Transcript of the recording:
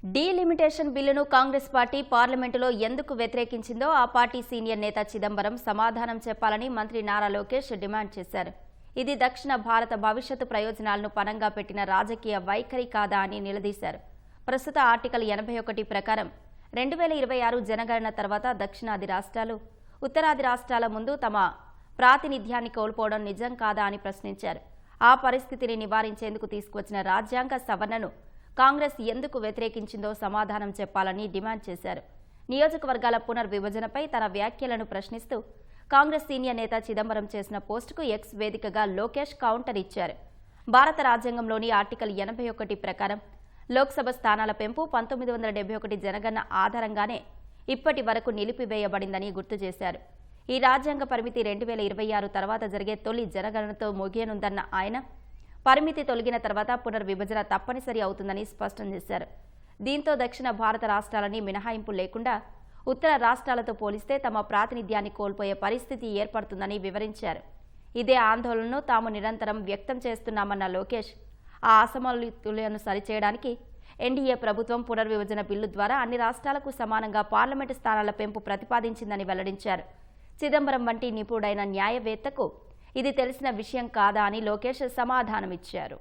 Delimitation బిల్లును Congress party పార్లమెంటులో ఎందుకు వ్యతిరేకించిందో ఆ పార్టీ సీనియర్ నేత చిదంబరం సమాధానం చెప్పాలని మంత్రి నారా లోకేష్ డిమాండ్ చేశారు. ఇది దక్షిణ భారత భవిష్యత్తు ప్రయోజనాలను పణంగా పెట్టిన రాజకీయ వైఖరి కాదా అని నిలదీశారు. ప్రస్తుత ఆర్టికల్ 81 ప్రకారం 2026 జనగణన తర్వాత దక్షిణాది రాష్ట్రాలు, ఉత్తరాది రాష్ట్రాల ముందు తమ ప్రాతినిధ్యాన్ని కోల్పోవడం నిజం కాదా అని ప్రశ్నించారు. ఆ పరిస్థితిని నివారించేందుకు తీసుకువచ్చిన రాజ్యాంగ సవరణను కాంగ్రెస్ ఎందుకు వ్యతిరేకించిందో సమాధానం చెప్పాలని డిమాండ్ చేశారు. నియోజకవర్గాల పునర్విభజనపై తన వ్యాఖ్యలను ప్రశ్నిస్తూ కాంగ్రెస్ సీనియర్ నేత చిదంబరం చేసిన పోస్టుకు ఎక్స్ వేదికగా లోకేష్ కౌంటర్ ఇచ్చారు. భారత రాజ్యాంగంలోని ఆర్టికల్ 81 ప్రకారం లోక్సభ స్థానాల పెంపు 1971 జనగణన ఆధారంగానే ఇప్పటి వరకు నిలిపివేయబడిందని గుర్తు చేశారు. ఈ రాజ్యాంగ పరిమితి 2026 తర్వాత జరిగే తొలి జనగణనతో ముగియనుందన్న ఆయన, పరిమితి తొలగిన తర్వాత పునర్విభజన తప్పనిసరి అవుతుందని స్పష్టం చేశారు. దీంతో దక్షిణ భారత రాష్ట్రాలని మినహాయింపు లేకుండా ఉత్తర రాష్ట్రాలతో పోలిస్తే తమ ప్రాతినిధ్యాన్ని కోల్పోయే పరిస్థితి ఏర్పడుతుందని వివరించారు. ఇదే ఆందోళనను తాము నిరంతరం వ్యక్తం చేస్తున్నామన్న లోకేష్, ఆ అసమతుల్యతను సరిచేయడానికి ఎన్డీఏ ప్రభుత్వం పునర్విభజన బిల్లు ద్వారా అన్ని రాష్ట్రాలకు సమానంగా పార్లమెంటు స్థానాల పెంపు ప్రతిపాదించిందని వెల్లడించారు. చిదంబరం వంటి నిపుణుడైన న్యాయవేత్తకు ఇది తెలిసిన విషయం కాదా అని లోకేష్ సమాధానమిచ్చారు.